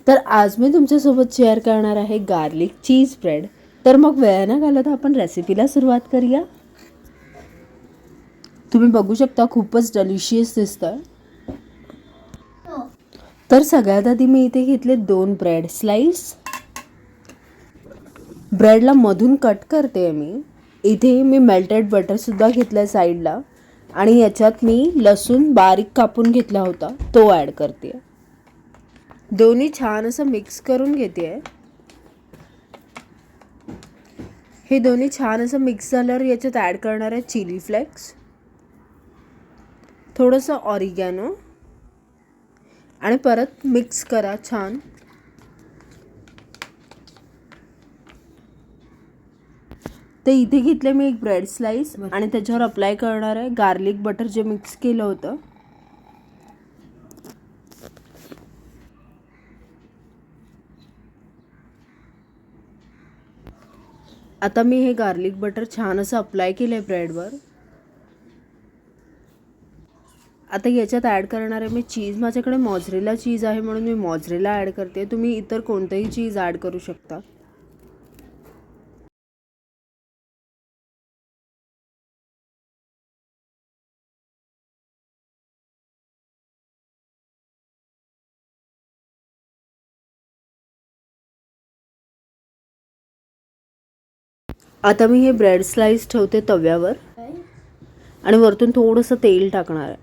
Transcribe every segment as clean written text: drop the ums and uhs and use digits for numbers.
तर आज मी तुमच्यासोबत शेअर करणार आहे गार्लिक चीज ब्रेड. तर मग वेळ न घालवता आपण रेसिपीला सुरुवात करूया. तुम्ही बघू शकता खूपच डिलिशियस दिसतंय. तर सगळ्यात आधी मी इथे घेतले 2 ब्रेड स्लाइस. ब्रेडला मधून कट करते मी. इथे मी मेल्टेड बटर सुद्धा घेतलाय साईडला आणि याच्यात मी लसूण बारीक कापून घेतला होता तो ॲड करते. दोन्ही छान असं मिक्स करून घेते. हे दोन्ही छान असं मिक्स झाल्यावर याच्यात ॲड करणार आहे चिली फ्लेक्स, थोडंसं ऑरिगॅनो आणि परत मिक्स करा छान. ते इथे घेतले मी एक ब्रेड स्लाइस आणि त्याच्यावर अप्लाय करणार आहे गार्लिक बटर जे मिक्स केलं होतं. आता मी हे गार्लिक बटर छान असं अप्लाय केलं आहे ब्रेडवर. आता याच्यात ॲड करणार आहे मी चीज. माझ्याकडे मॉझरेला चीज आहे म्हणून मी मॉझरेला ॲड करते. तुम्ही इतर कोणतंही चीज ॲड करू शकता. आता मी हे ब्रेड स्लाइस ठेवते तव्यावर आणि वरतून थोडंसं तेल टाकणार आहे.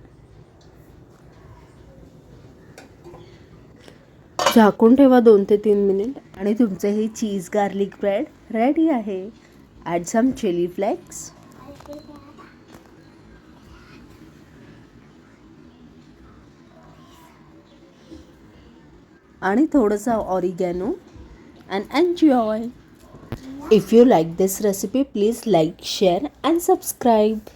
झाकून ठेवा 2 ते 3 मिनिट आणि तुमचं हे चीज गार्लिक ब्रेड रेडी आहे. ॲड सम चिली फ्लेक्स आणि थोडंसं oregano and enjoy. If you like this recipe, please like, share and subscribe.